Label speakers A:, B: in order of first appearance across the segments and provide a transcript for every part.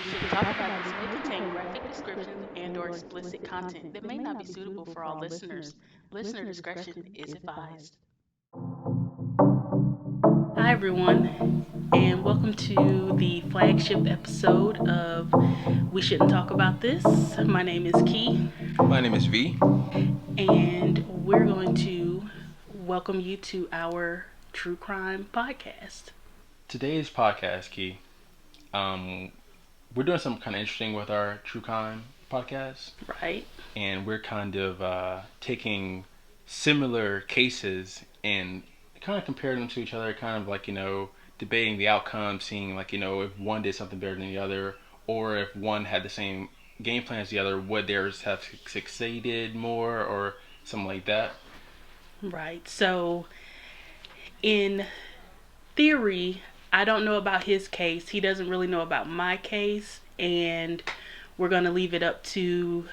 A: We Shouldn't Talk About This may contain graphic descriptions and/or explicit content that may not be suitable for all listeners. Listener discretion is advised. Hi, everyone, and welcome to the flagship episode of We Shouldn't Talk About This. My name is Key,
B: My name is V.
A: and we're going to welcome you to our true crime podcast.
B: Today's podcast, Key, um, we're doing something kind of interesting with our true crime podcast,
A: Right?
B: and we're kind of taking similar cases and kind of comparing them to each other, kind of like, debating the outcome, seeing like, if one did something better than the other, or if one had the same game plan as the other, would theirs have succeeded more, or something like that.
A: Right. So, in theory, I don't know about his case. He doesn't really know about my case. And we're going to leave it up to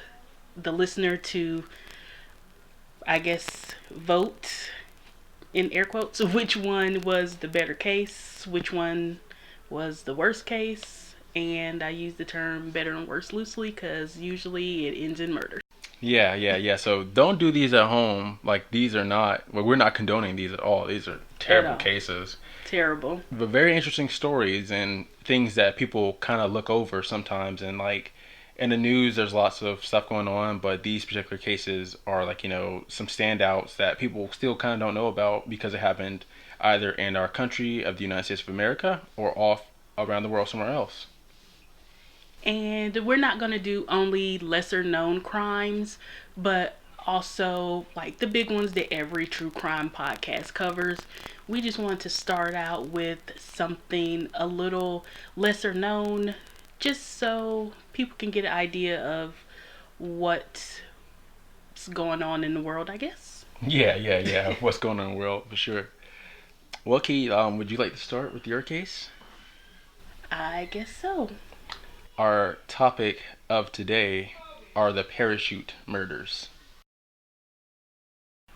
A: the listener to, I guess, vote in air quotes which one was the better case, which one was the worst case. And I use the term better and worse loosely because usually it ends in murder.
B: Yeah. So don't do these at home. Like, these are not, well, we're not condoning these at all. These are
A: At
B: terrible
A: all.
B: cases,
A: Terrible.
B: but very interesting stories and things that people kind of look over sometimes. And like in the news, there's lots of stuff going on, but these particular cases are like, some standouts that people still kind of don't know about because it happened either in our country of the United States of America or off around the world somewhere else.
A: And we're not going to do only lesser known crimes, but also like the big ones that every true crime podcast covers. We just want to start out with something a little lesser known, just so people can get an idea of what's going on in the world, I guess.
B: Yeah. What's going on in the world for sure. Well, Key, would you like to start with your case?
A: I guess so.
B: Our topic of today are the parachute murders.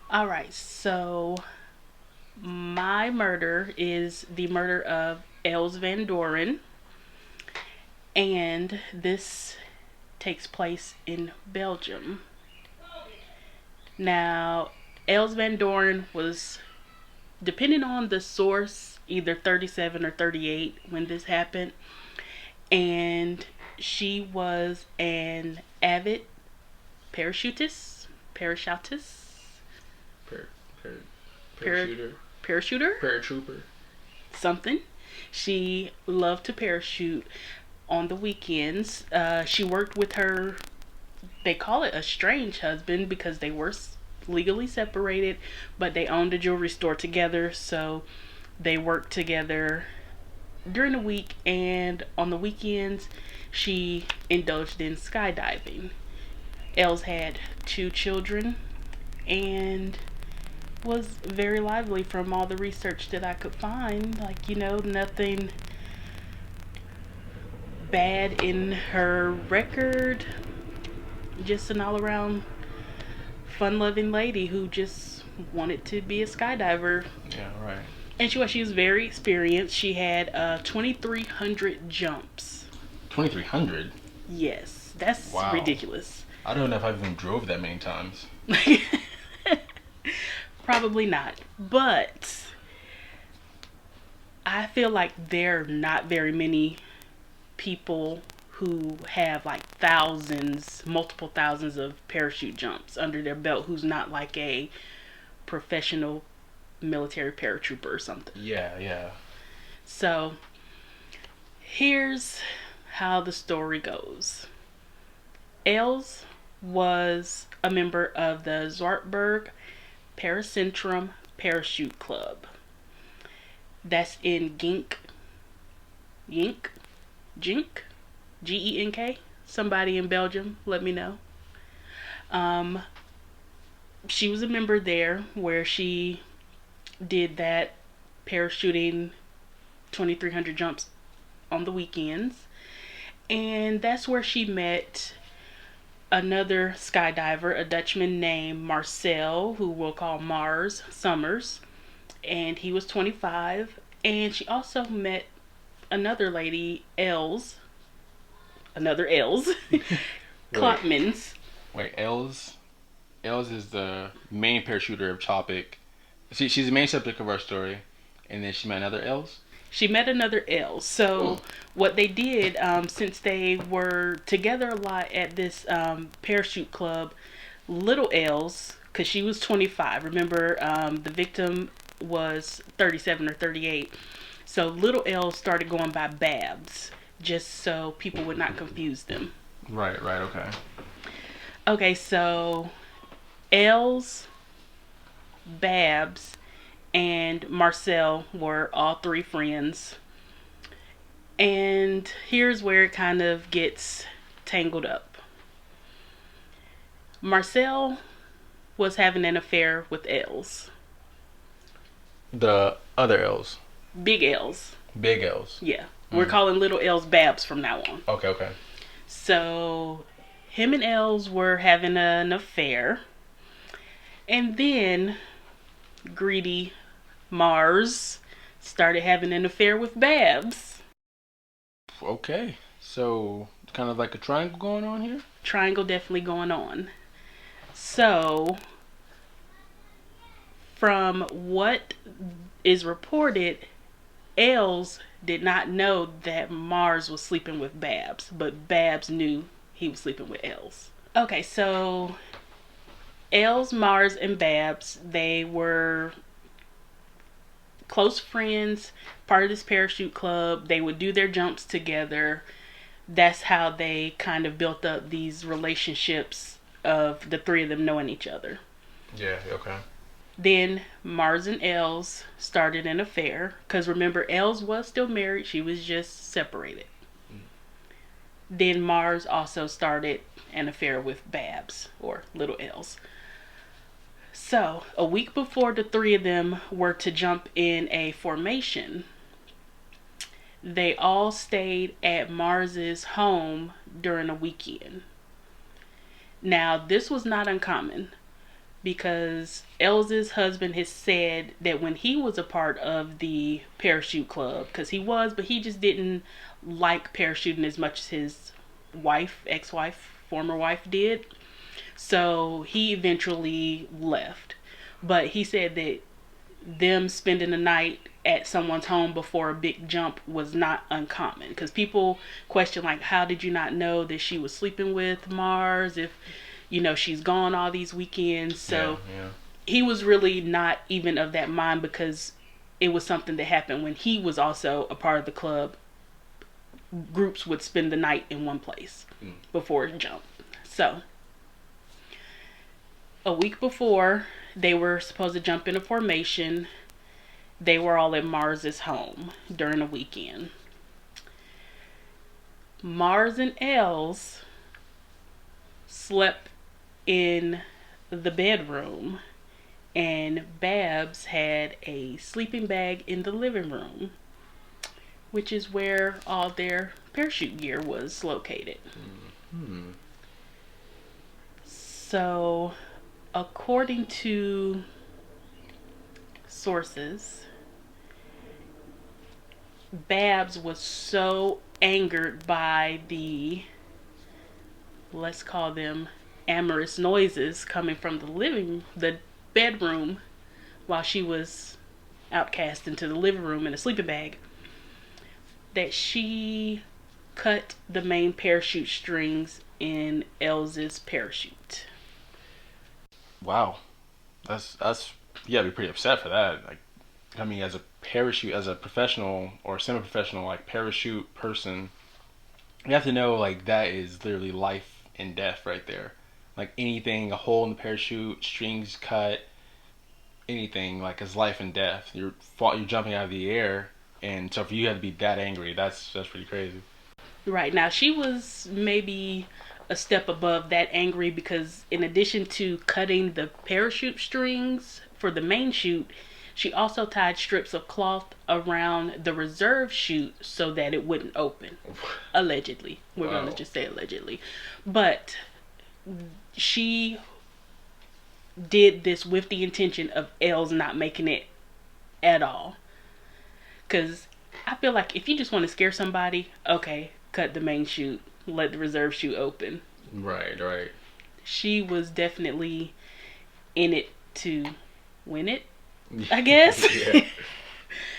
A: All right, so my murder is the murder of Els Van Doren, and this takes place in Belgium. Now, Els Van Doren was, depending on the source, either 37 or 38 when this happened, and she was an avid parachutist,
B: Par- par-
A: par-
B: parachuter,
A: parachuter,
B: paratrooper.
A: something. She loved to parachute on the weekends. She worked with her, they call it a strange husband because they were legally separated, but they owned a jewelry store together. So they worked together during the week, and on the weekends, she indulged in skydiving. Els had two children and was very lively from all the research that I could find. Like, nothing bad in her record. Just an all around fun loving lady who just wanted to be a skydiver.
B: Yeah, right.
A: And she was very experienced. She had 2,300 jumps.
B: 2,300.
A: Yes, that's
B: Wow.
A: ridiculous.
B: I don't know if I've even drove that many times.
A: Probably not. But I feel like there are not very many people who have like thousands, multiple thousands of parachute jumps under their belt who's not like a professional military paratrooper or something.
B: Yeah.
A: So here's how the story goes. Els was a member of the Zwartberg Paracentrum Parachute Club. That's in Gink, Gink, Genk. Somebody in Belgium, let me know. Um, she was a member there where she did that parachuting 2,300 jumps on the weekends. And that's where she met another skydiver, a Dutchman named Marcel, who we'll call Mars Summers. And he was 25. And she also met another lady, Els, another L's.
B: Wait,
A: Klopmans.
B: wait. Els is the main parachuter of Topic. She's the main subject of our story, and then she met another Els.
A: She met another L. So what they did, since they were together a lot at this parachute club, little L's, because she was 25. Remember, the victim was 37 or 38. So little L's started going by Babs, just so people would not confuse them.
B: Right, right, okay.
A: Okay, so L's, Babs, and Marcel were all three friends. And here's where it kind of gets tangled up. Marcel was having an affair with Els.
B: The other Els.
A: Big Els.
B: Big Els.
A: Yeah. We're calling little Els Babs from now on.
B: Okay, okay.
A: So him and Els were having an affair. And then greedy Mars started having an affair with Babs.
B: Okay. So, kind of like a triangle going on here?
A: Triangle definitely going on. So, from what is reported, Els did not know that Mars was sleeping with Babs, but Babs knew he was sleeping with Els. Okay, so Els, Mars, and Babs, they were close friends, part of this parachute club. They would do their jumps together. That's how they kind of built up these relationships of the three of them knowing each other.
B: Yeah, okay.
A: Then Mars and Els started an affair. Because remember, Els was still married. She was just separated. Then Mars also started an affair with Babs, or little Els. So, a week before the three of them were to jump in a formation, they all stayed at Mars's home during a weekend. Now, this was not uncommon because Elsa's husband has said that when he was a part of the parachute club, because he was, but he just didn't like parachuting as much as his wife, ex-wife, former wife did. So he eventually left. But he said that them spending the night at someone's home before a big jump was not uncommon, because people question, like, how did you not know that she was sleeping with Mars if she's gone all these weekends? So
B: yeah.
A: he was really not even of that mind, because it was something that happened when he was also a part of the club. Groups would spend the night in one place before a jump. So a week before they were supposed to jump in a formation, they were all at Mars's home during the weekend. Mars and Els slept in the bedroom, and Babs had a sleeping bag in the living room, which is where all their parachute gear was located. So, according to sources, Babs was so angered by the, let's call them, amorous noises coming from the bedroom, while she was outcast into the living room in a sleeping bag, that she cut the main parachute strings in Elsa's parachute.
B: Wow. That's you gotta be pretty upset for that. Like, I mean, as a professional or semi-professional, like, parachute person, you have to know, like, that is literally life and death right there. Like, anything, a hole in the parachute, strings cut, anything, like, is life and death. You're jumping out of the air, and so for you to have to be that angry, that's pretty crazy.
A: Right. Now, she was maybe a step above that angry, because in addition to cutting the parachute strings for the main chute, she also tied strips of cloth around the reserve chute so that it wouldn't open. Allegedly. We're going to just say allegedly. But she did this with the intention of Els not making it at all. Because I feel like if you just want to scare somebody, okay, cut the main chute, let the reserve chute open.
B: Right, right.
A: She was definitely in it to win it, I guess.
B: Yeah.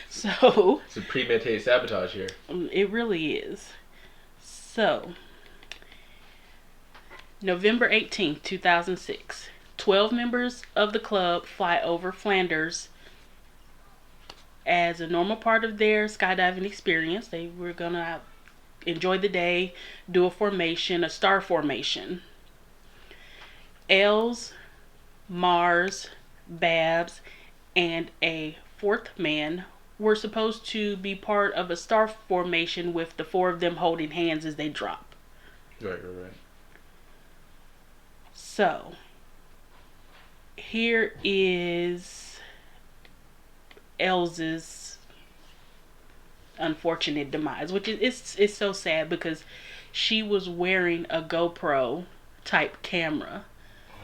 A: So
B: It's a premeditated sabotage here.
A: it really is. So November 18th, 2006. 12 members of the club fly over Flanders as a normal part of their skydiving experience. They were gonna enjoy the day, do a star formation. Els, Mars, Babs, and a fourth man were supposed to be part of a star formation with the four of them holding hands as they drop.
B: Right, right, right.
A: So, here is Els's unfortunate demise, which is it's so sad because she was wearing a GoPro type camera,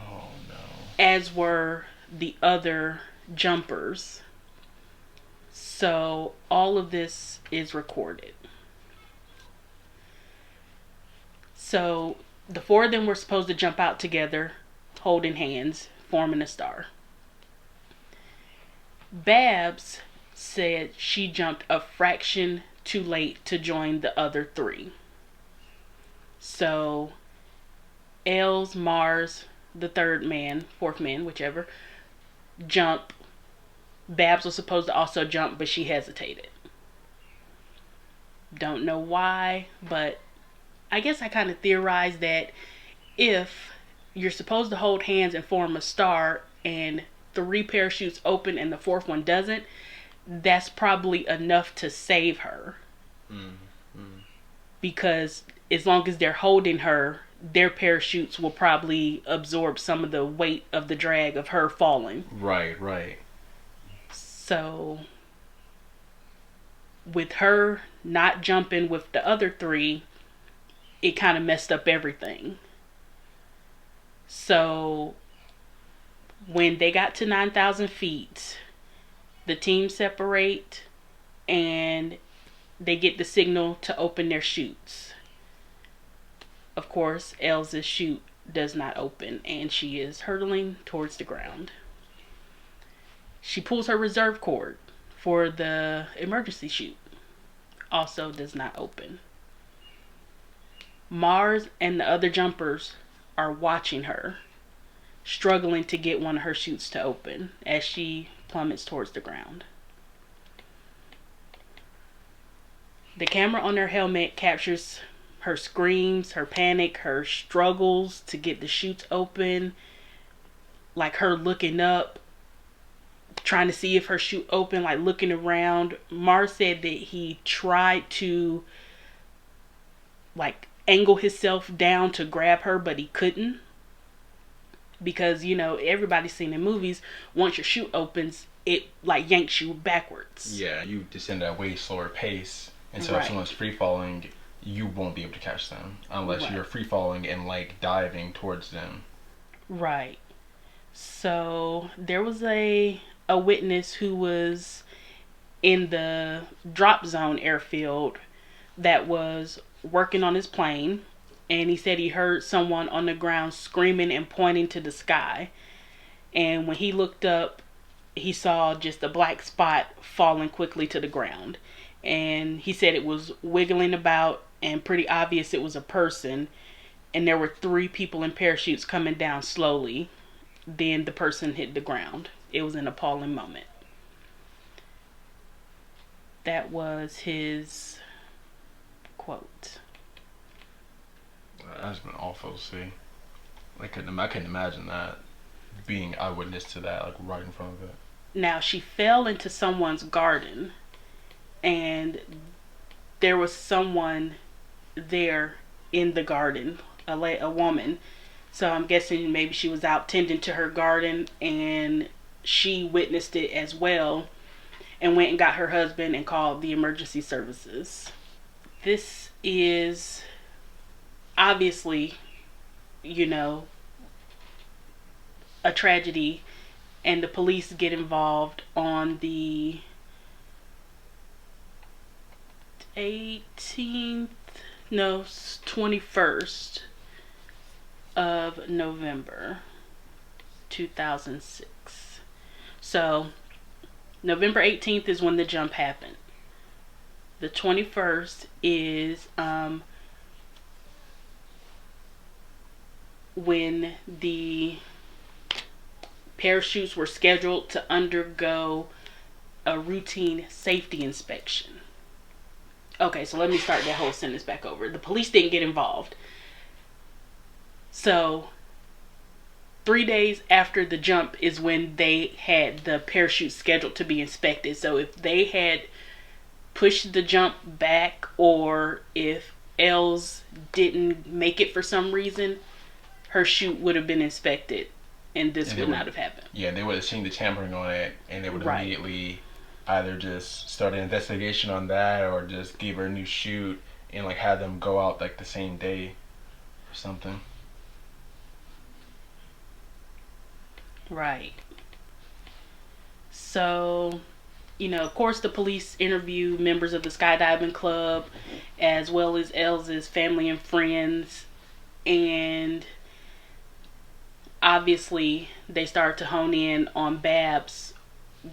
B: Oh no.
A: as were the other jumpers. So all of this is recorded. So the four of them were supposed to jump out together, holding hands, forming a star. Babs said she jumped a fraction too late to join the other three. So Els, Mars, the third man, fourth man, whichever, jump. Babs was supposed to also jump, but she hesitated. Don't know why, but I guess I kind of theorized that if you're supposed to hold hands and form a star and three parachutes open and the fourth one doesn't, that's probably enough to save her. Because as long as they're holding her, their parachutes will probably absorb some of the weight of the drag of her falling.
B: Right, right.
A: So with her not jumping with the other three, it kind of messed up everything. So when they got to 9,000 feet, the teams separate and they get the signal to open their chutes. Of course, Elsa's chute does not open and she is hurtling towards the ground. She pulls her reserve cord for the emergency chute. Also does not open. Mars and the other jumpers are watching her, struggling to get one of her chutes to open as she plummets towards the ground. The camera on her helmet captures her screams, her panic, her struggles to get the chutes open, like her looking up, trying to see if her chute open, like looking around. Mars said that he tried to like angle himself down to grab her, but he couldn't. Because, you know, everybody's seen in movies, once your chute opens, it like yanks you backwards.
B: Yeah, you descend at a way slower pace. And so
A: Right.
B: if someone's free falling, you won't be able to catch them unless
A: Right.
B: you're free falling and like diving towards them.
A: Right. So there was a witness who was in the drop zone airfield that was working on his plane, and he said he heard someone on the ground screaming and pointing to the sky. And when he looked up, he saw just a black spot falling quickly to the ground. And he said it was wiggling about and pretty obvious it was a person. And there were three people in parachutes coming down slowly. Then the person hit the ground. It was an appalling moment. That was his quote.
B: That's been awful to see. I couldn't imagine that. Being eyewitness to that, like right in front of it.
A: Now, she fell into someone's garden, and there was someone there in the garden, a woman. So I'm guessing maybe she was out tending to her garden and she witnessed it as well and went and got her husband and called the emergency services. This is obviously, you know, a tragedy, and the police get involved on the 18th, No, 21st of November 2006. So November 18th is when the jump happened. The 21st is when the parachutes were scheduled to undergo a routine safety inspection. Okay, so let me start that whole sentence back over. The police didn't get involved. So 3 days after the jump is when they had the parachute scheduled to be inspected. So if they had pushed the jump back, or if Els didn't make it for some reason, her chute would have been inspected and this would not have happened.
B: Yeah, they would have seen the tampering on it, and they would immediately either just start an investigation on that, or just give her a new chute and like have them go out like the same day or something.
A: Right. So, of course, the police interview members of the skydiving club, as well as Els's family and friends, and obviously they start to hone in on Babs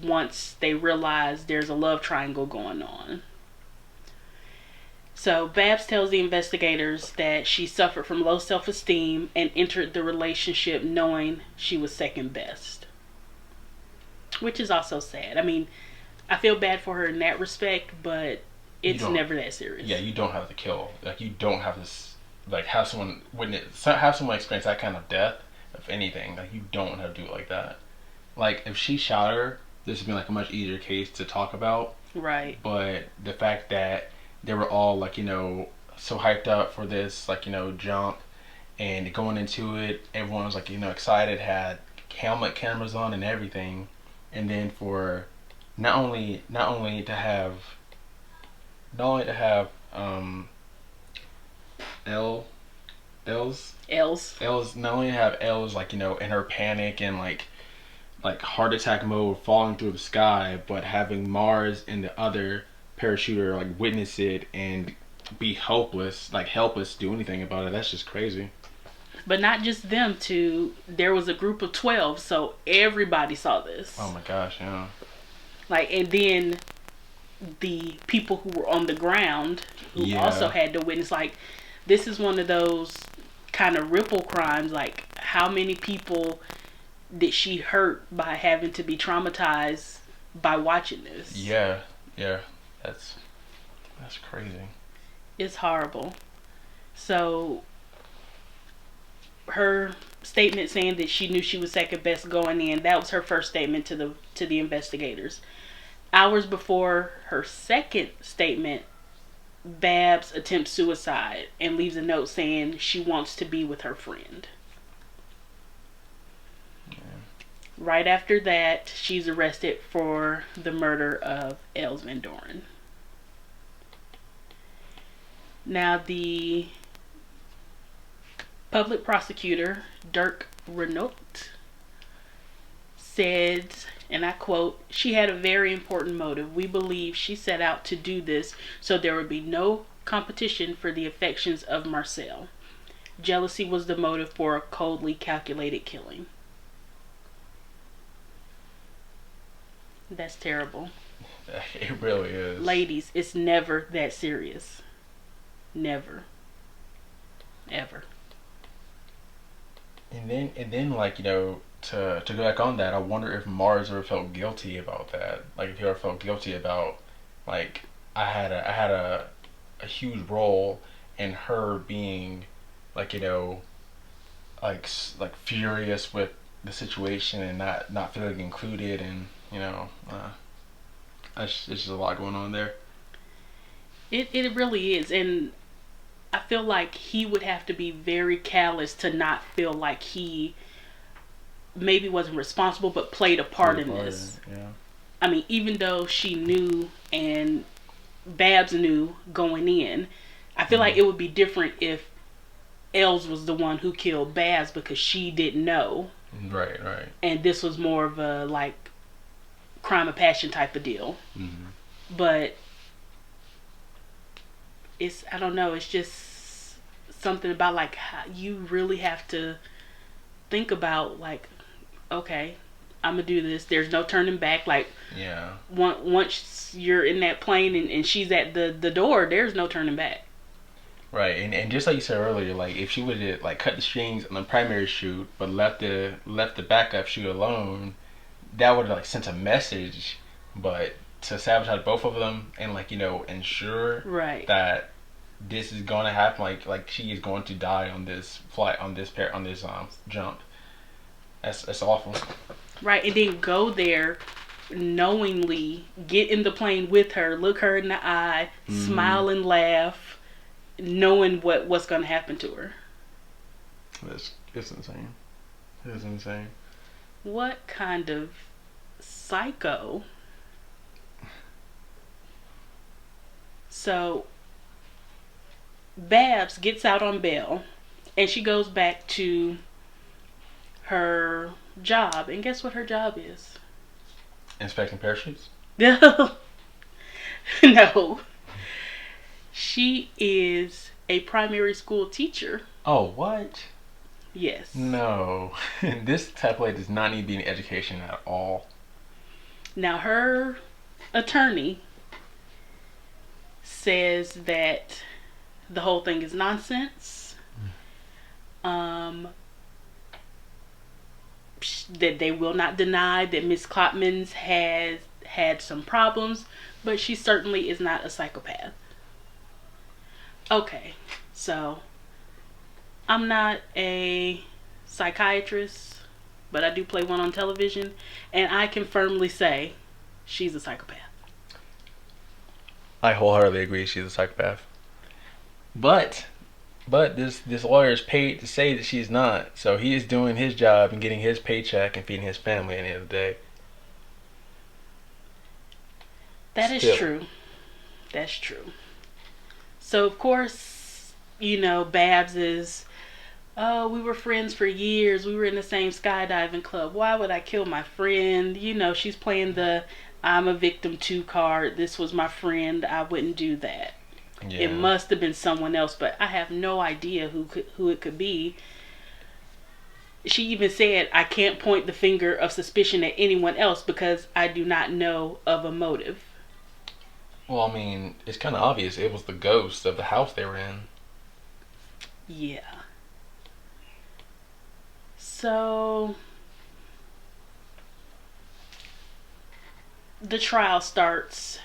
A: once they realize there's a love triangle going on. So Babs tells the investigators that she suffered from low self-esteem and entered the relationship knowing she was second best, which is also sad. I mean, I feel bad for her in that respect, but it's never that serious.
B: Yeah, you don't have to kill. Like, you don't have to like have someone witness, have someone experience that kind of death. If anything, like, you don't have to do it like that. Like, if she shot her, this would be like a much easier case to talk about.
A: Right.
B: But the fact that they were all like, so hyped up for this, like, jump, and going into it, everyone was like, excited, had helmet cameras on and everything, and then for not only to have L Els not only have Els, like, in her panic and like heart attack mode, falling through the sky, but having Mars and the other parachuter like witness it and be helpless to do anything about it. That's just crazy.
A: But not just them two. There was a group of 12, so everybody saw this.
B: Oh my gosh, yeah.
A: Like, and then the people who were on the ground who also had to witness. Like, this is one of those kind of ripple crimes. Like, how many people did she hurt by having to be traumatized by watching this?
B: Yeah. That's crazy.
A: It's horrible. So her statement saying that she knew she was second best going in, that was her first statement to the investigators. Hours before her second statement, Babs attempts suicide and leaves a note saying she wants to be with her friend. Right after that, she's arrested for the murder of Els Van Doren. Now, the public prosecutor, Dirk Renault, said, and I quote, "She had a very important motive. We believe she set out to do this so there would be no competition for the affections of Marcel. Jealousy was the motive for a coldly calculated killing." That's terrible.
B: It really is.
A: Ladies, it's never that serious. Never. Ever.
B: And then like, to go back on that, I wonder if Mars ever felt guilty about that. Like, if he ever felt guilty about, like, I had a huge role in her being, like, like furious with the situation and not feeling included, and it's just a lot going on there.
A: It really is, and I feel like he would have to be very callous to not feel like he maybe wasn't responsible but played a part in this.
B: Yeah.
A: I mean, even though she knew and Babs knew going in, I feel like it would be different if Els was the one who killed Babs because she didn't know.
B: Right.
A: And this was more of a like crime of passion type of deal.
B: Mm-hmm.
A: But I don't know, it's just something about like how you really have to think about like, okay, I'm gonna do this. There's no turning back. Like
B: Yeah.
A: once you're in that plane and she's at the door, there's no turning back.
B: Right, and just like you said earlier, like if she would have like cut the strings on the primary shoot, but left the backup shoot alone, that would have like sent a message. But to sabotage both of them and like ensure
A: Right.
B: that this is going to happen, like she is going to die on this flight, on this jump. That's awful.
A: Right. And then go there knowingly, get in the plane with her, look her in the eye,
B: Mm-hmm.
A: smile and laugh, knowing what's gonna happen to her.
B: It's insane. It's insane.
A: What kind of psycho? So Babs gets out on bail and she goes back to her job. And guess what her job is?
B: Inspecting parachutes.
A: No. No. She is a primary school teacher.
B: Oh, what?
A: Yes.
B: No. This type of lady does not need to be in education at all.
A: Now, her attorney says that the whole thing is nonsense. Um, that they will not deny that Miss Klopmans has had some problems, but she certainly is not a psychopath. Okay, so I'm not a psychiatrist, but I do play one on television, and I can firmly say she's a psychopath.
B: I wholeheartedly agree she's a psychopath. But this lawyer is paid to say that she's not. So he is doing his job and getting his paycheck and feeding his family at the end of the day.
A: That is
B: Still.
A: true. That's true. So of course, Babs is, oh, we were friends for years. We were in the same skydiving club. Why would I kill my friend? She's playing the I'm a victim too card. This was my friend. I wouldn't do that. It
B: Yeah.
A: must have been someone else, but I have no idea who it could be. She even said, I can't point the finger of suspicion at anyone else because I do not know of a motive.
B: Well, I mean, it's kind of obvious. It was the ghost of the house they were in.
A: Yeah. So the trial starts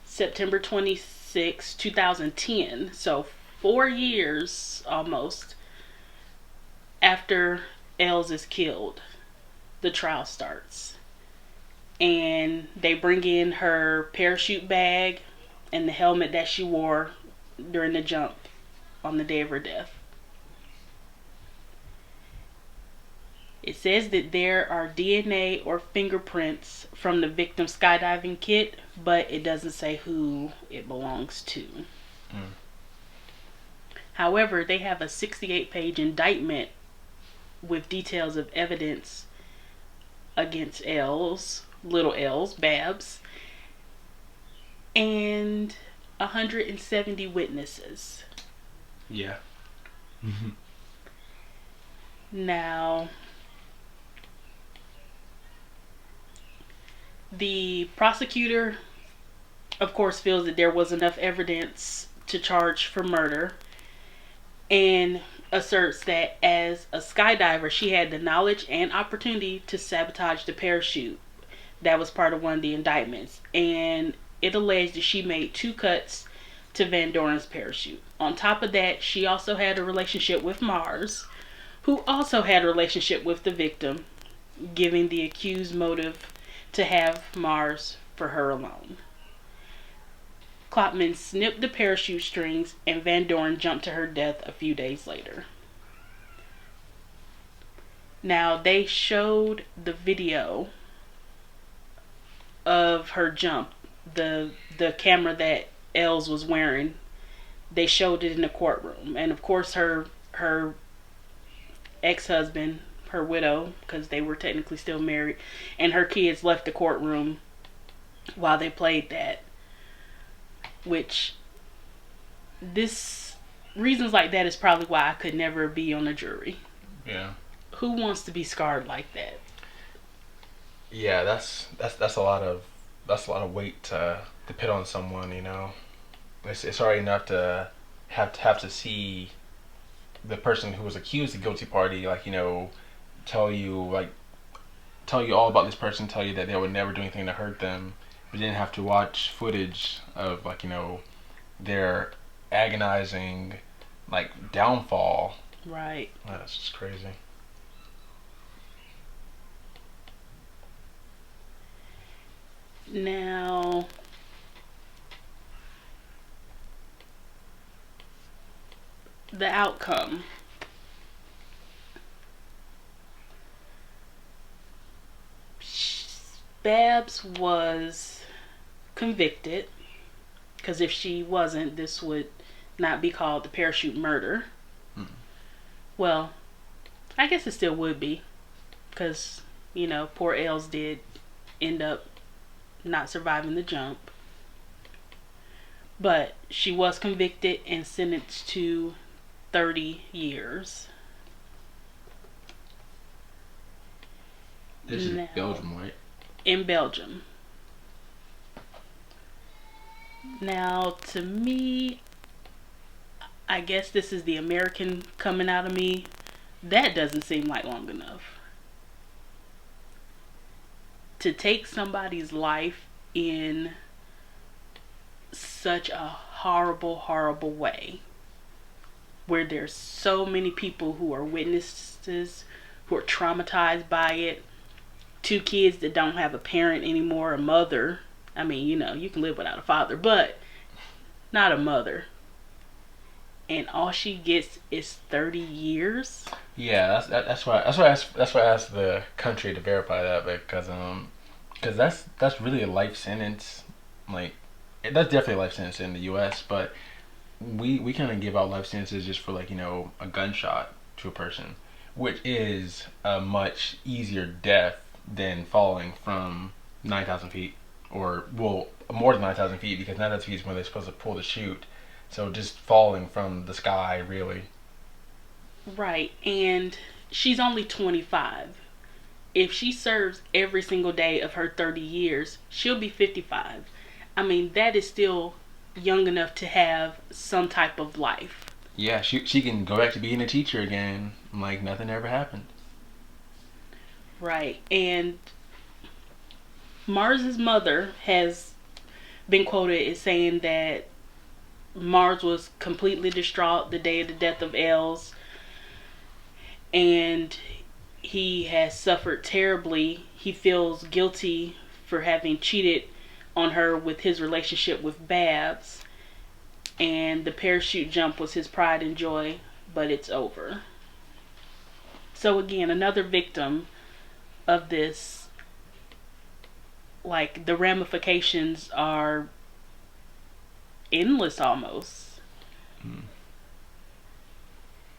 A: September 26, 2010. So 4 years almost after Els is killed, the trial starts. And they bring in her parachute bag and the helmet that she wore during the jump on the day of her death. It says that there are DNA or fingerprints from the victim's skydiving kit, but it doesn't say who it belongs to.
B: Mm.
A: However, they have a 68-page indictment with details of evidence against little L's, Babs, and 170 witnesses.
B: Yeah.
A: Now, the prosecutor, of course, feels that there was enough evidence to charge for murder and asserts that as a skydiver, she had the knowledge and opportunity to sabotage the parachute. That was part of one of the indictments. And it alleged that she made 2 cuts to Van Doren's parachute. On top of that, she also had a relationship with Mars, who also had a relationship with the victim, giving the accused motive to have Mars for her alone. Klopman snipped the parachute strings and Van Doren jumped to her death a few days later. Now, they showed the video of her jump, the camera that Els was wearing. They showed it in the courtroom, and of course her ex-husband, her widow, because they were technically still married, and her kids left the courtroom while they played that. Which this reasons like that is probably why I could never be on a jury.
B: Yeah.
A: Who wants to be scarred like that?
B: Yeah, that's a lot of weight to put on someone. You know, it's already enough to have to see the person who was accused, the guilty party, like tell you like tell you all about this person, tell you that they would never do anything to hurt them, but then have to watch footage of their agonizing downfall.
A: Right.
B: That's just crazy.
A: Now, the outcome. Babs was convicted because if she wasn't, this would not be called the parachute murder.
B: Hmm.
A: Well, I guess it still would be because, poor Els did end up not surviving the jump. But she was convicted and sentenced to 30 years.
B: This is
A: Now,
B: Belgium, right?
A: in Belgium. Now, to me, I guess this is the American coming out of me. That doesn't seem like long enough. To take somebody's life in such a horrible, horrible way, where there's so many people who are witnesses, who are traumatized by it, two kids that don't have a parent anymore, a mother. I mean, you can live without a father, but not a mother. And all she gets is 30 years.
B: Yeah, that's why I asked the country to verify that because that's really a life sentence. Like that's definitely a life sentence in the U.S. But we kind of give out life sentences just for a gunshot to a person, which is a much easier death than falling from 9,000 feet, or well more than 9,000 feet, because 9,000 feet is when they're supposed to pull the chute. So just falling from the sky, really.
A: Right. And she's only 25. If she serves every single day of her 30 years, she'll be 55. I mean, that is still young enough to have some type of life.
B: Yeah, she can go back to being a teacher again, like nothing ever happened.
A: Right. And Mars's mother has been quoted as saying that Mars was completely distraught the day of the death of Els, and he has suffered terribly. He feels guilty for having cheated on her with his relationship with Babs, and the parachute jump was his pride and joy, but it's over. So again, another victim of this. Like, the ramifications are endless almost.
B: Mm.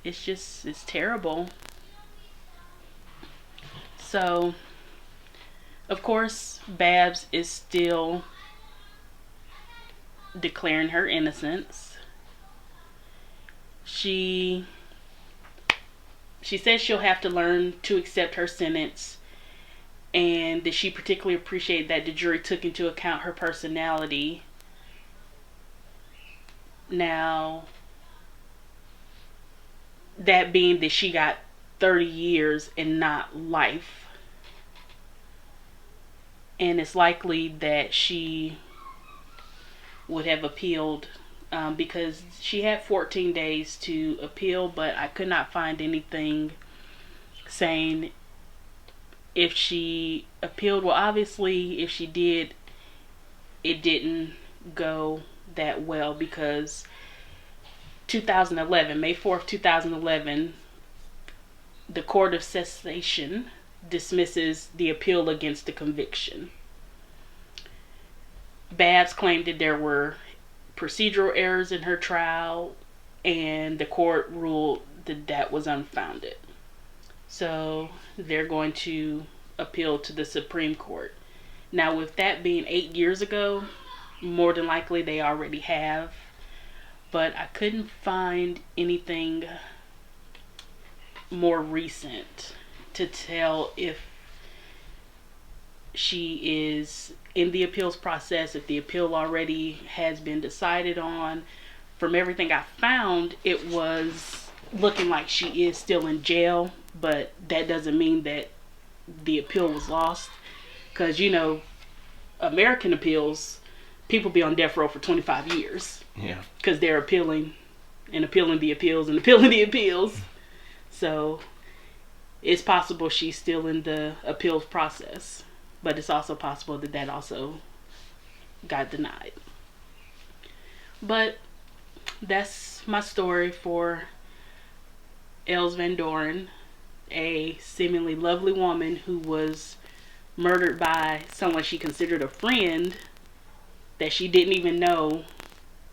A: It's terrible. So, of course, Babs is still declaring her innocence. She says she'll have to learn to accept her sentence, and that she particularly appreciated that the jury took into account her personality. Now, that being that she got 30 years and not life. And it's likely that she would have appealed, because she had 14 days to appeal, but I could not find anything saying if she appealed. Well, obviously, if she did, it didn't go that well, because 2011, May 4th, 2011, the Court of Cassation dismisses the appeal against the conviction. Babs claimed that there were procedural errors in her trial, and the court ruled that that was unfounded. So they're going to appeal to the Supreme Court. Now, with that being 8 years ago, more than likely they already have. but I couldn't find anything more recent to tell if she is in the appeals process, if the appeal already has been decided on. From everything I found, it was looking like she is still in jail, but that doesn't mean that the appeal was lost. Because, American appeals, people be on death row for 25 years.
B: Yeah.
A: Because they're appealing and appealing the appeals and appealing the appeals. So it's possible she's still in the appeals process. But it's also possible that that also got denied. But that's my story for Els Van Doren, a seemingly lovely woman who was murdered by someone she considered a friend that she didn't even know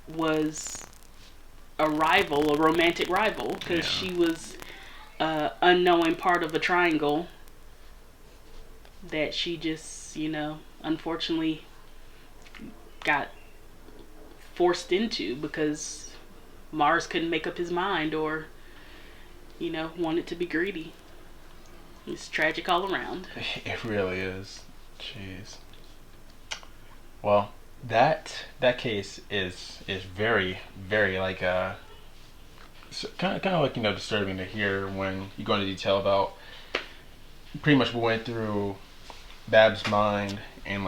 A: was a rival, a romantic rival, because she was an unknowing part of a triangle that she just, unfortunately got forced into because Mars couldn't make up his mind or, wanted to be greedy. It's tragic all around.
B: It really is. Jeez. Well, that case is very very like kind of like disturbing to hear when you go into detail about pretty much what went through Bab's mind and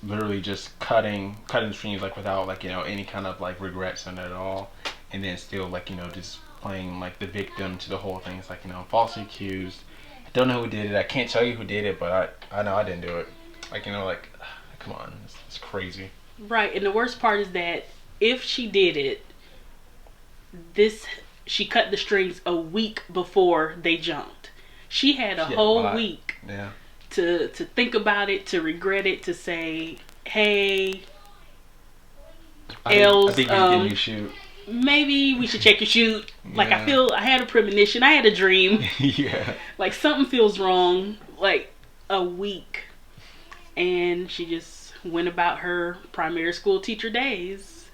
B: literally just cutting strings like without any kind of like regrets in it at all, and then still just playing like the victim to the whole thing. It's falsely accused. I don't know who did it. I can't tell you who did it, but I know I didn't do it. Come on, it's crazy.
A: Right, and the worst part is that if she did it, this she cut the strings a week before they jumped. She had a whole week to think about it, to regret it, to say, "Hey, Els,
B: I think you shoot.
A: Maybe we should check your shoot." Like I had a premonition, I had a dream.
B: Yeah.
A: Like something feels wrong. Like a week, and she just went about her primary school teacher days,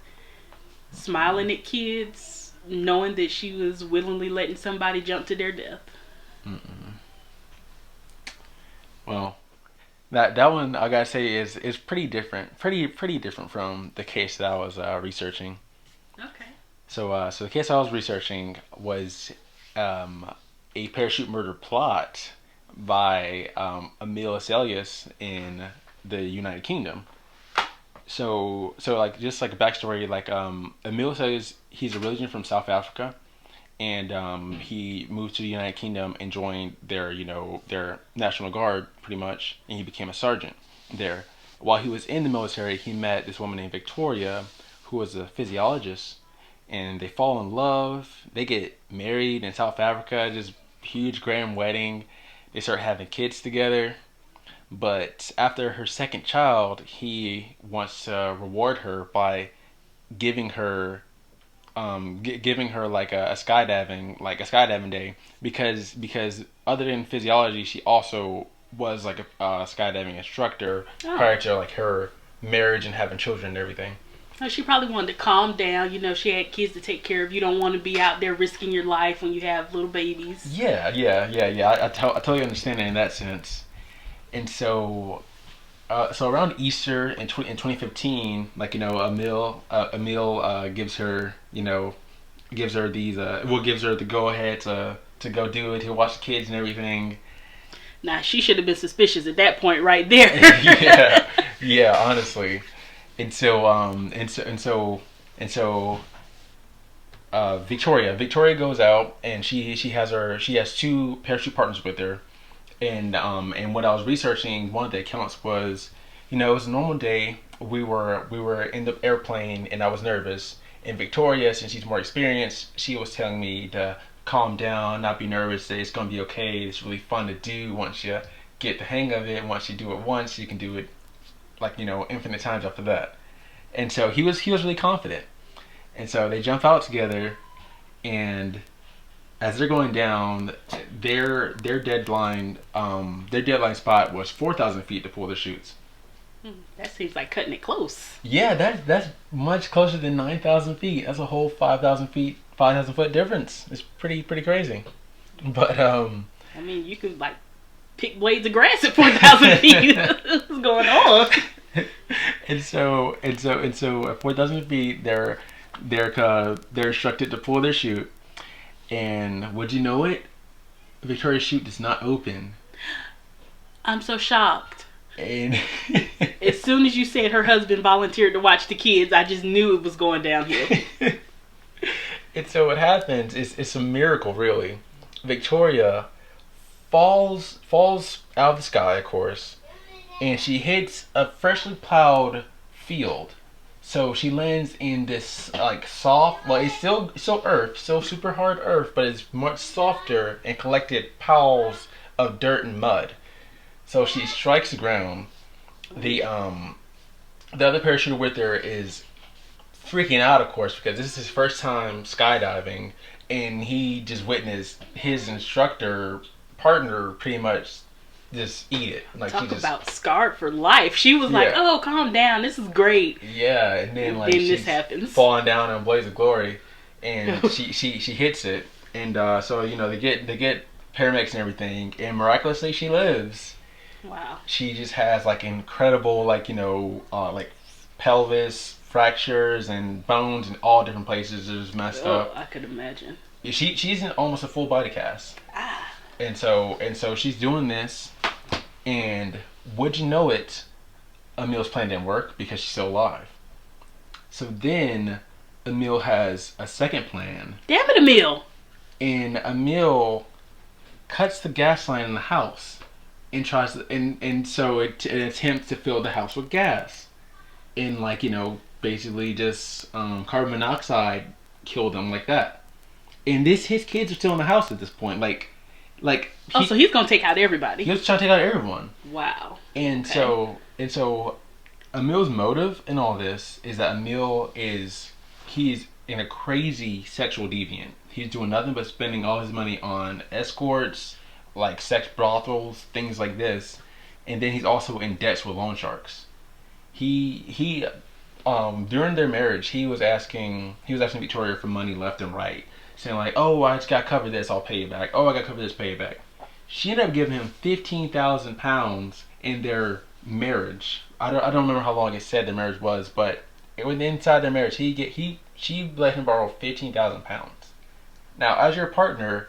A: smiling at kids, knowing that she was willingly letting somebody jump to their death.
B: Mm-mm. Well, that one I gotta say is pretty different, pretty different from the case that I was researching.
A: Okay.
B: So the case I was researching was a parachute murder plot by Emil Azelius in the United Kingdom. So like just like a backstory, Emil Azelius, he's originally from South Africa, and he moved to the United Kingdom and joined their National Guard pretty much, and he became a sergeant there. While he was in the military, he met this woman named Victoria, who was a physiologist, and they fall in love. They get married in South Africa, just huge grand wedding. They start having kids together. But after her second child, he wants to reward her by giving her giving her a skydiving day, because other than physiology, she also was like a skydiving instructor prior to like her marriage and having children and everything.
A: She probably wanted to calm down. She had kids to take care of. You don't want to be out there risking your life when you have little babies.
B: Yeah. I totally understand it in that sense. And so around Easter in 2015, Emil gives her gives her the go ahead to go do it. He'll watch the kids and everything.
A: Nah, she should have been suspicious at that point, right there.
B: yeah, honestly. And so Victoria goes out, and she has two parachute partners with her. And what I was researching, one of the accounts was, it was a normal day. We were in the airplane, and I was nervous. And Victoria, since she's more experienced, she was telling me to calm down, not be nervous. That it's gonna be okay. It's really fun to do once you get the hang of it. Once you do it once, you can do it infinite times after that. And so he was really confident. And so they jump out together, and as they're going down, their deadline spot was 4,000 feet to pull the chutes.
A: That seems like cutting it close.
B: Yeah, that's much closer than 9,000 feet. That's a whole 5,000 feet, 5,000 foot difference. It's pretty crazy. But
A: I mean, you could like pick blades of grass at 4,000 feet. What's going on?
B: and so at 4,000 feet, they're instructed to pull their chute, and would you know it, Victoria's chute does not open,
A: I'm so shocked.
B: and
A: As soon as you said her husband volunteered to watch the kids, I just knew it was going downhill.
B: and so what happens is it's a miracle, really. Victoria falls out of the sky, of course, and she hits a freshly plowed field. So she lands in this like soft, well, it's still earth, still super hard earth, but it's much softer and collected piles of dirt and mud. So she strikes the ground. The other parachuter with her is freaking out, of course, because this is his first time skydiving, and he just witnessed his instructor partner pretty much just eat it. Like
A: Talk
B: she just
A: about scarred for life. She was like,
B: yeah.
A: "Oh, calm down. This is great."
B: Yeah, and then like
A: Then
B: she's
A: this happens.
B: falling down in a blaze of glory, and she hits it, and so they get paramedics and everything, and miraculously she lives.
A: Wow.
B: She just has like incredible like pelvis fractures and bones in all different places are just messed
A: Oh,
B: up.
A: I could imagine.
B: She's in almost a full body cast,
A: Ah.
B: and so she's doing this, and would you know it, Emil's plan didn't work because she's still alive. So then Emil has a second plan,
A: Damn it, Emil.
B: and Emil cuts the gas line in the house and tries to, and so it attempts to fill the house with gas, and basically just carbon monoxide killed them like that. And his kids are still in the house at this point,
A: So he's gonna take out
B: he
A: everybody.
B: was trying to take out everyone.
A: Wow.
B: And
A: Okay.
B: so Emil's motive in all this is that he's in a crazy sexual deviant. He's doing nothing but spending all his money on escorts, like sex brothels, things like this, and then he's also in debts with loan sharks. He during their marriage, he was asking Victoria for money left and right, saying like, "Oh, I just got to cover this, I'll pay you back. Oh, I got to cover this, pay you back." She ended up giving him £15,000 in their marriage. I don't remember how long it said their marriage was, but inside their marriage, she let him borrow £15,000. Now, as your partner,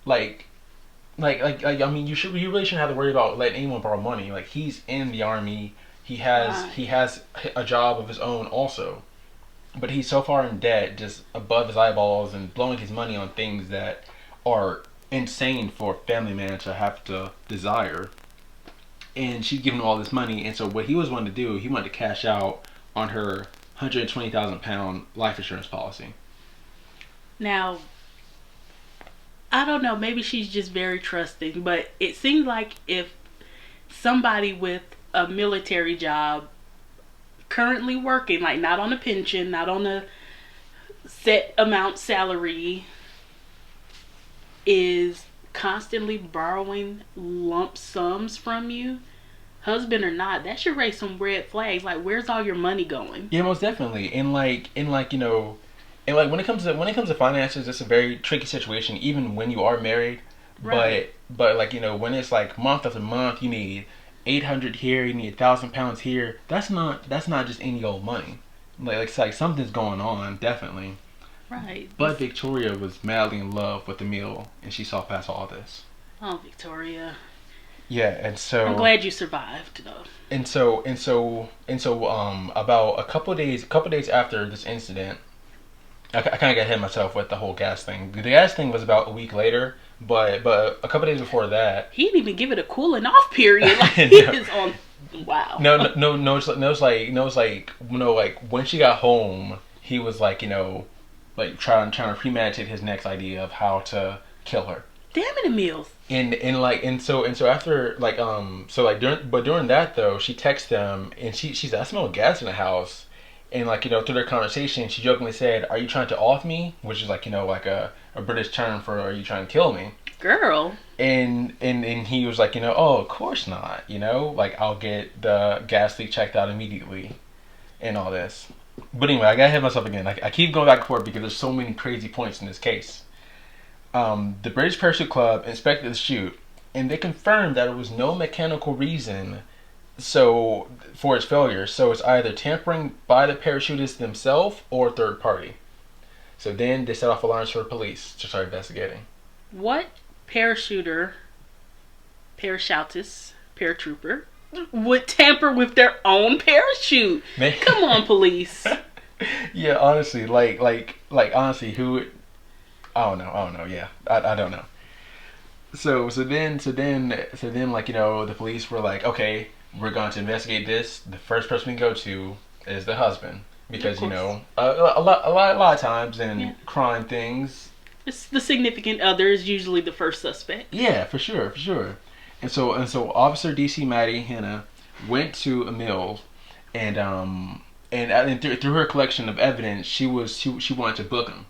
B: like I mean, you really shouldn't have to worry about letting anyone borrow money. Like, he's in the army, he has a job of his own also, but he's so far in debt, just above his eyeballs, and blowing his money on things that are insane for a family man to have to desire. And she's giving him all this money, and so what he was wanting to do, he wanted to cash out on her £120,000 life insurance policy.
A: Now, I don't know. Maybe she's just very trusting, but it seems like if somebody with a military job, currently working, like not on a pension, not on a set amount salary, is constantly borrowing lump sums from you, husband or not, that should raise some red flags. Like, where's all your money going?
B: Yeah, most definitely. And like when it comes to finances, it's a very tricky situation, even when you are married.
A: Right.
B: But like when it's like month after month, you need 800 here, you need £1,000 here. That's not just any old money. Like it's like something's going on, definitely.
A: Right.
B: But Victoria was madly in love with Emil, and she saw past all this.
A: Oh, Victoria.
B: Yeah, and so
A: I'm glad you survived, though.
B: about a couple days after this incident, I kind of got ahead of myself with the whole gas thing. The gas thing was about a week later, but a couple days before that,
A: He didn't even give it a cooling off period. Like, he
B: no,
A: is on. Wow.
B: no, it's like when she got home, he was like trying to premeditate his next idea of how to kill her.
A: Damn it, Emil.
B: And so after during that though, she texts him, and she's, "I smell gas in the house." And through their conversation, she jokingly said, "Are you trying to off me?" Which is like a British term for, "Are you trying to kill me?"
A: Girl.
B: And he was like, oh, of course not, like I'll get the gas leak checked out immediately and all this. But anyway, I gotta hit myself again. I keep going back and forth because there's so many crazy points in this case. The British Parachute Club inspected the chute, and they confirmed that there was no mechanical reason so for its failure. So it's either tampering by the parachutists themselves or third party. So then they set off alarms for the police to start investigating.
A: What parachuter, parachutist, paratrooper would tamper with their own parachute?
B: Man.
A: Come on, police.
B: Yeah, honestly, honestly, who? I don't know. Yeah, I don't know. So then, the police were like, okay, we're going to investigate this. The first person we go to is the husband because a lot of times in crime things,
A: It's the significant other is usually the first suspect.
B: yeah, for sure, for sure. And so Officer DC Maddie Hanna went to Emil, and through her collection of evidence, she wanted to book him.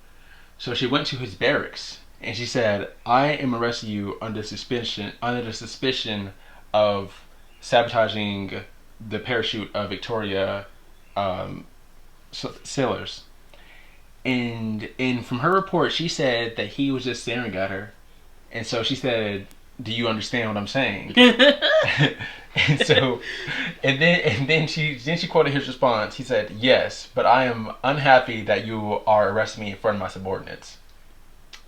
B: So she went to his barracks and she said, "I am arresting you under the suspicion of sabotaging the parachute of Victoria um, sailors." And from her report, she said that he was just staring at her, and so she said, "Do you understand what I'm saying?" and so, and then she quoted his response. He said, "Yes, but I am unhappy that you are arresting me in front of my subordinates."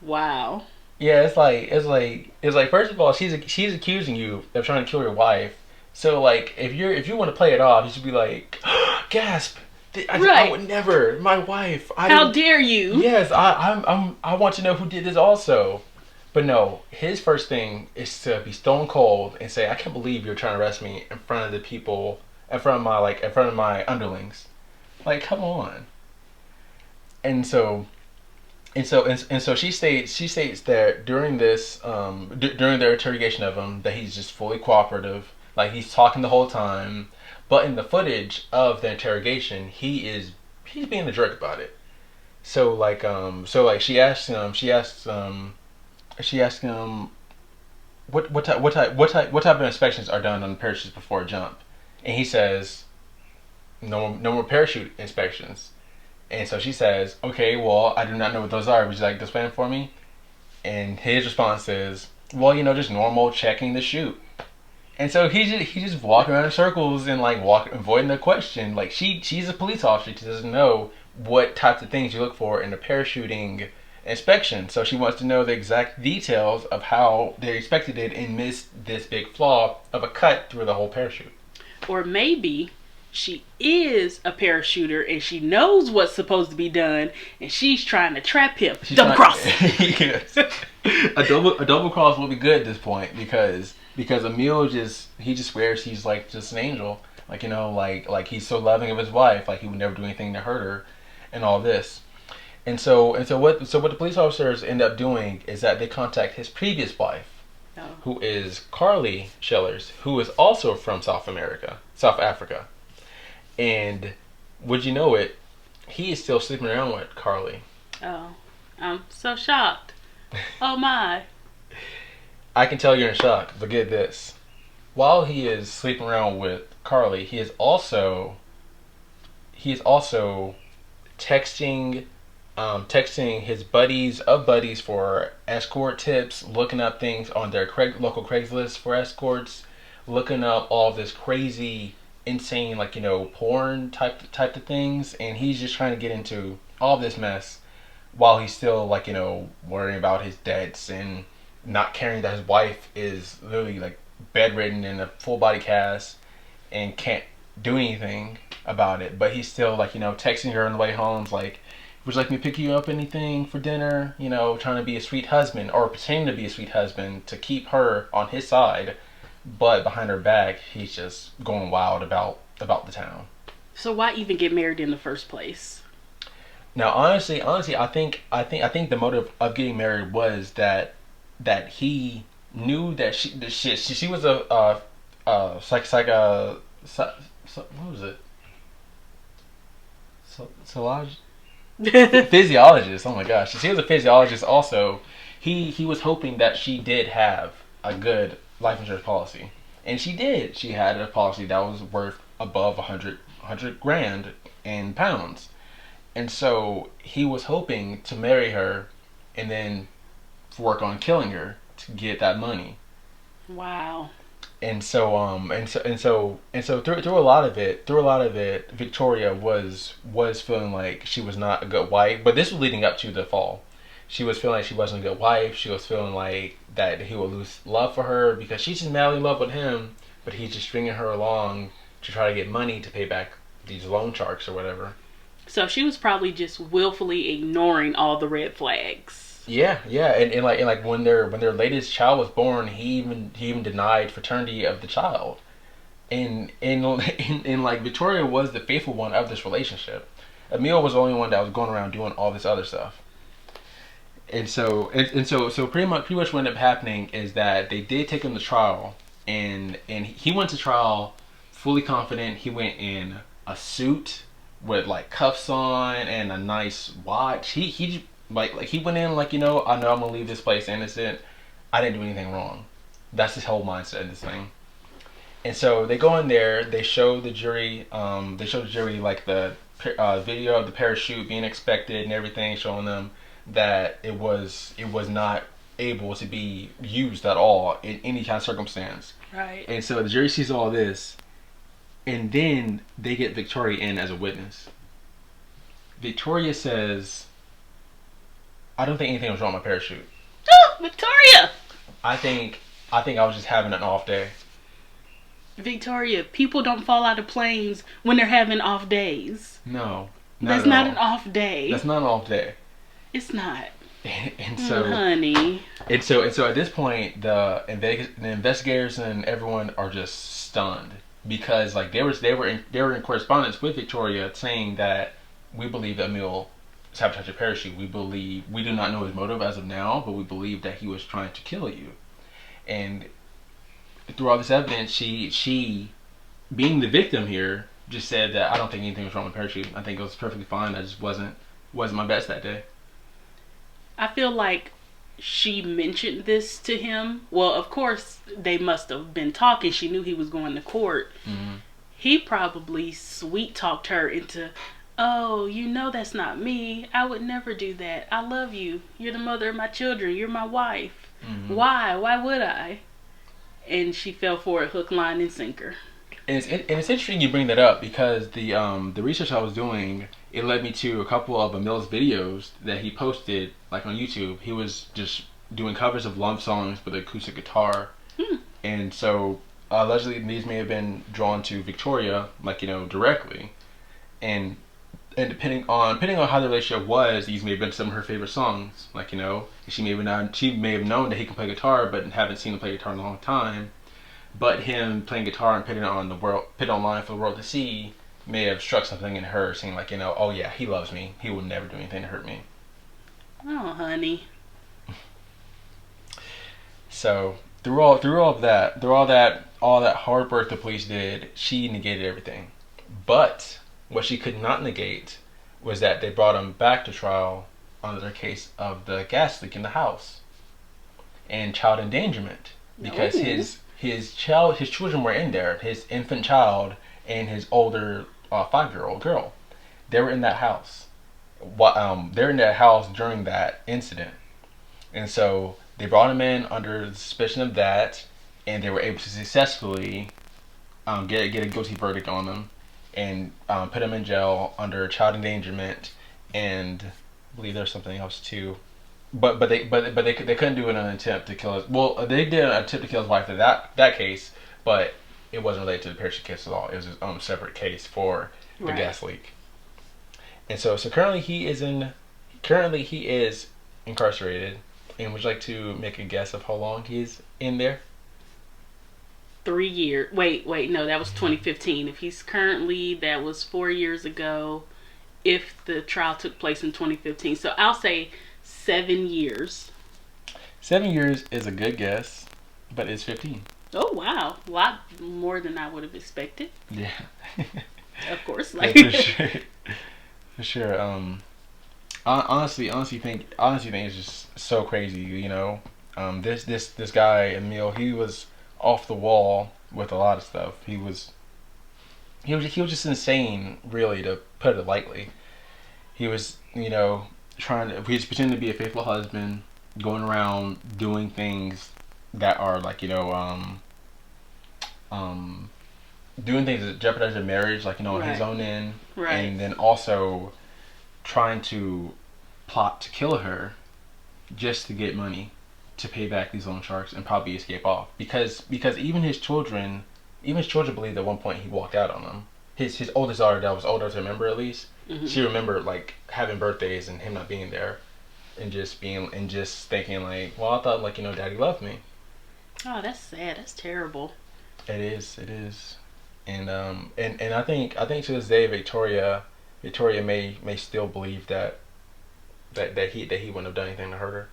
A: Wow.
B: Yeah, it's like first of all, she's accusing you of trying to kill your wife. So like if you want to play it off, you should be like, gasp. I would never. My wife.
A: How dare you?
B: Yes, I want to know who did this also. But no, his first thing is to be stone cold and say, "I can't believe you're trying to arrest me in front of the people, in front of my underlings." Like, come on. And so and so she states that during this during their interrogation of him that he's just fully cooperative, like he's talking the whole time. But in the footage of the interrogation, he's being a jerk about it. So she asked him what type of inspections are done on the parachutes before a jump, and he says no more parachute inspections. And so she says, "Okay, well, I do not know what those are. Would you like to explain for me?" And his response is, "Well, just normal checking the chute." And so he's just walking around in circles and like avoiding the question. Like she's a police officer. She doesn't know what types of things you look for in a parachuting inspection. So she wants to know the exact details of how they expected it and missed this big flaw of a cut through the whole parachute.
A: Or maybe she is a parachuter and she knows what's supposed to be done and she's trying to trap him. Double cross.
B: Yes. A double cross will be good at this point because Emil just swears he's like just an angel. Like he's so loving of his wife, like he would never do anything to hurt her and all this. And so what the police officers end up doing is that they contact his previous wife, who is Carly Schellers, who is also from South Africa. And would you know it, he is still sleeping around with Carly.
A: Oh, I'm so shocked. Oh my.
B: I can tell you're in shock, but get this. While he is sleeping around with Carly, he is also texting his buddies for escort tips, looking up things on their local Craigslist for escorts, looking up all this crazy, insane, porn type of things, and he's just trying to get into all this mess while he's still worrying about his debts and not caring that his wife is literally bedridden in a full body cast and can't do anything about it. But he's still texting her on the way home, like, "Would you like me to pick you up anything for dinner?" Trying to be a sweet husband or pretending to be a sweet husband to keep her on his side. But behind her back, he's just going wild about the town.
A: So why even get married in the first place?
B: Now, honestly, I think the motive of getting married was that he knew that she was a what was it? Physiologist. Oh my gosh, she was a physiologist also. he was hoping that she did have a good life insurance policy, and she did. She had a policy that was worth above 100 grand in pounds, and so he was hoping to marry her, and then work on killing her to get that money.
A: Wow.
B: And so through a lot of it, Victoria was feeling like she was not a good wife. But this was leading up to the fall. She was feeling like she wasn't a good wife. She was feeling like that he would lose love for her because she's just madly in love with him, but he's just stringing her along to try to get money to pay back these loan sharks or whatever.
A: So she was probably just willfully ignoring all the red flags.
B: Yeah, yeah, and like when their latest child was born, he even denied paternity of the child, and like Victoria was the faithful one of this relationship. Emil was the only one that was going around doing all this other stuff. And so pretty much what ended up happening is that they did take him to trial, and he went to trial fully confident. He went in a suit with like cuffs on and a nice watch. He he went in like, I know I'm gonna leave this place innocent. I didn't do anything wrong. That's his whole mindset in this thing. And so they go in there. They show the jury. Like the video of the parachute being expected and everything, showing them that it was not able to be used at all in any kind of circumstance.
A: Right.
B: And so the jury sees all this, and then they get Victoria in as a witness. Victoria says, "I don't think anything was wrong with my parachute.
A: Oh, Victoria!
B: I think I was just having an off day."
A: Victoria, people don't fall out of planes when they're having off days.
B: No,
A: That's not an off day.
B: That's not an off day.
A: It's not.
B: And so,
A: honey.
B: And so at this point, the investigators and everyone are just stunned because like they were in correspondence with Victoria saying that we believe that Emil sabotaged your parachute. We do not know his motive as of now, but we believe that he was trying to kill you. And through all this evidence, she being the victim here just said that I don't think anything was wrong with the parachute. I think it was perfectly fine. I just wasn't my best that day.
A: I feel like she mentioned this to him. Well, of course, they must have been talking. She knew he was going to court.
B: Mm-hmm.
A: He probably sweet talked her into, oh, that's not me. I would never do that. I love you. You're the mother of my children. You're my wife.
B: Mm-hmm.
A: Why? Why would I? And she fell for it hook, line, and sinker.
B: And it's interesting you bring that up because the research I was doing, it led me to a couple of Emil's videos that he posted like on YouTube. He was just doing covers of love songs with an acoustic guitar, and so allegedly these may have been drawn to Victoria, like directly, and depending on how the relationship was, these may have been some of her favorite songs. Like she may have known that he can play guitar, but haven't seen him play guitar in a long time. But him playing guitar and putting it online for the world to see may have struck something in her, saying like, oh yeah, he loves me. He would never do anything to hurt me.
A: Oh, honey.
B: So through all that hard work the police did, she negated everything. But what she could not negate was that they brought him back to trial under the case of the gas leak in the house and child endangerment because his children were in there, his infant child and his older 5-year-old girl. They were in that house. They're in that house during that incident, and so they brought him in under the suspicion of that, and they were able to successfully get a guilty verdict on them and put him in jail under child endangerment, and I believe there's something else too. But they couldn't do an attempt to kill his. Well, they did an attempt to kill his wife in that case, but it wasn't related to the parachute case at all. It was his own separate case for the gas leak. And so currently he is incarcerated. And would you like to make a guess of how long he's in there?
A: 3 years. Wait, no, that was 2015. If he's currently, that was 4 years ago. If the trial took place in 2015, so I'll say 7 years.
B: 7 years is a good guess, but it's 15.
A: Oh wow, a lot more than I would have expected.
B: Yeah.
A: Of course,
B: like for sure. For sure. honestly think it's just so crazy. This guy Emil, he was off the wall with a lot of stuff. He was just insane, really, to put it lightly. He was, he was pretending to be a faithful husband, going around doing things that are like, um, doing things that jeopardize their marriage, like on his
A: Right.
B: own end,
A: Right.
B: and then also trying to plot to kill her just to get money to pay back these loan sharks and probably escape off. Because even his children believed at one point he walked out on them. His oldest daughter, that was older to remember at least,
A: Hmm.
B: she remembered like having birthdays and him not being there, and just thinking like, well, I thought like daddy loved me.
A: Oh, that's sad. That's terrible.
B: It is, and I think to this day Victoria may still believe that he wouldn't have done anything to hurt her.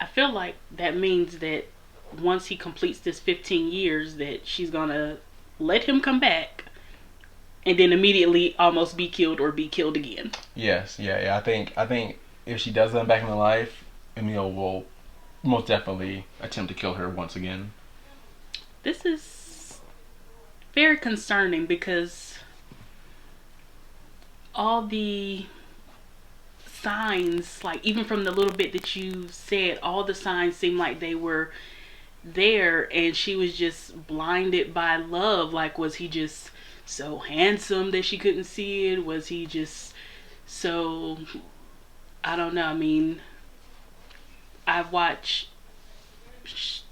A: I feel like that means that once he completes this 15 years, that she's gonna let him come back and then immediately almost be killed or be killed again.
B: Yes, yeah. I think if she does let him back into life, Emil will most definitely attempt to kill her once again.
A: This is very concerning because all the signs, like even from the little bit that you said, all the signs seem like they were there and she was just blinded by love. Like, was he just so handsome that she couldn't see it? Was he just so, I don't know. I mean, I've watched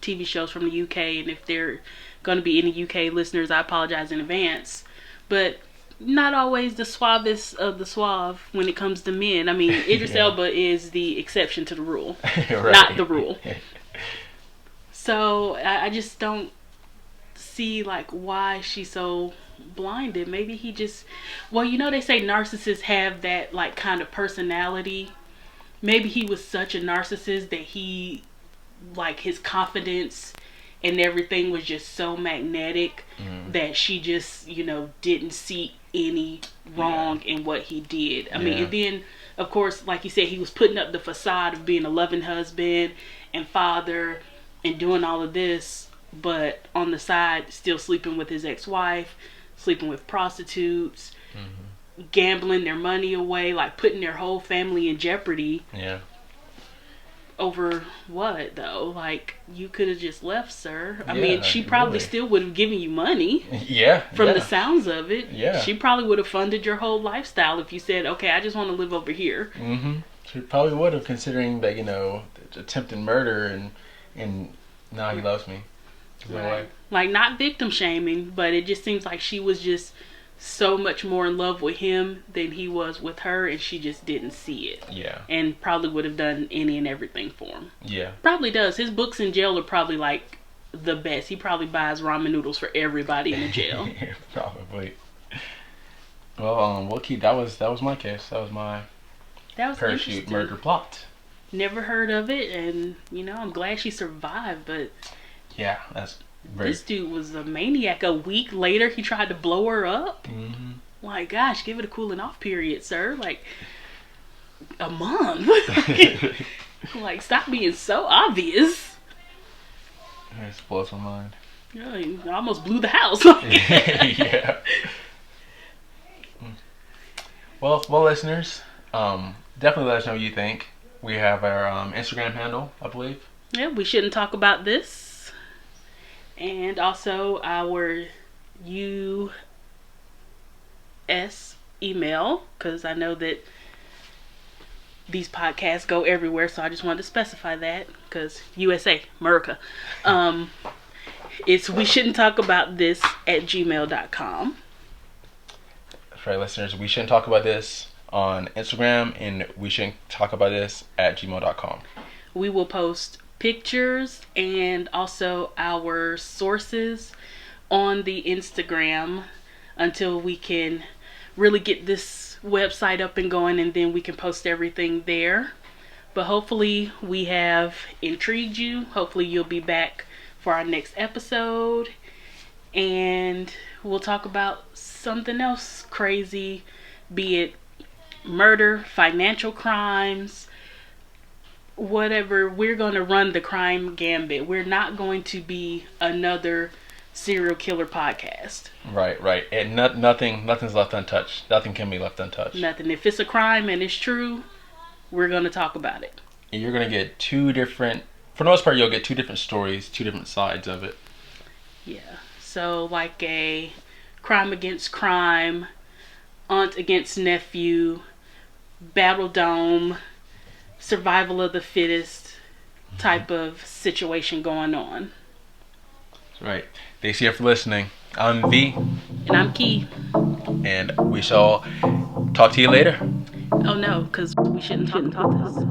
A: TV shows from the UK, and if there are going to be any UK listeners, I apologize in advance. But not always the suavest of the suave when it comes to men. I mean, Idris
B: Yeah.
A: Elba is the exception to the rule, not
B: Right.
A: the rule. So I just don't see like why she's so blinded. Maybe he just, well, they say narcissists have that like kind of personality. Maybe he was such a narcissist that he, like, his confidence and everything was just so magnetic
B: Mm.
A: that she just didn't see any
B: Yeah.
A: wrong in what he did. I mean,
B: Yeah.
A: and then of course, like you said, he was putting up the facade of being a loving husband and father and doing all of this, but on the side still sleeping with his ex-wife, sleeping with prostitutes,
B: Hmm.
A: gambling their money away, like putting their whole family in jeopardy.
B: Yeah.
A: Over what though? Like, you could have just left, sir. I mean,
B: Yeah.
A: she probably
B: Really.
A: still would have given you money
B: Yeah.
A: from the
B: Yeah.
A: sounds of it.
B: Yeah.
A: She probably would have funded your whole lifestyle if you said, okay, I just want to live over here.
B: Hmm. She probably would have, considering that attempted murder, and now he loves me. There's no way.
A: Like, not victim shaming, but it just seems like she was just so much more in love with him than he was with her, and she just didn't see it.
B: Yeah.
A: And probably would have done any and everything for him.
B: Yeah.
A: Probably does. His books in jail are probably like the best. He probably buys ramen noodles for everybody in the jail.
B: Probably. Well, we'll keep. That was my case. That was my
A: That was
B: parachute
A: interesting.
B: murder plot.
A: Never heard of it, and I'm glad she survived. But
B: Yeah, that's very.
A: this dude was a maniac. A week later, he tried to blow her up.
B: Hmm.
A: Like, gosh, give it a cooling off period, sir. Like, a month. Like, stop being so obvious.
B: It blows my mind.
A: Yeah, you almost blew the house.
B: Yeah. Well, listeners, definitely let us know what you think. We have our Instagram handle, I believe.
A: Yeah, we shouldn't talk about this. And also our US email, because I know that these podcasts go everywhere, so I just wanted to specify that, because USA, America. It's we shouldn't talk about this at gmail.com.
B: That's right, listeners. We shouldn't talk about this on Instagram, and we shouldn't talk about this at gmail.com.
A: We will post pictures and also our sources on the Instagram until we can really get this website up and going, and then we can post everything there. But hopefully we have intrigued you. Hopefully you'll be back for our next episode, and we'll talk about something else crazy, be it murder, financial crimes, whatever. We're going to run the crime gambit. We're not going to be another serial killer podcast.
B: Right, right. And nothing's left untouched. Nothing can be left untouched.
A: Nothing. If it's a crime and it's true, we're going to talk about it.
B: And you're gonna get two different. For the most part, you'll get two different stories, two different sides of it.
A: Yeah. So like a crime against crime, aunt against nephew, battle dome, survival of the fittest type of situation going on.
B: Right. Thanks here for listening. I'm V.
A: And I'm Key.
B: And we shall talk to you later.
A: Oh no, because we shouldn't talk about this.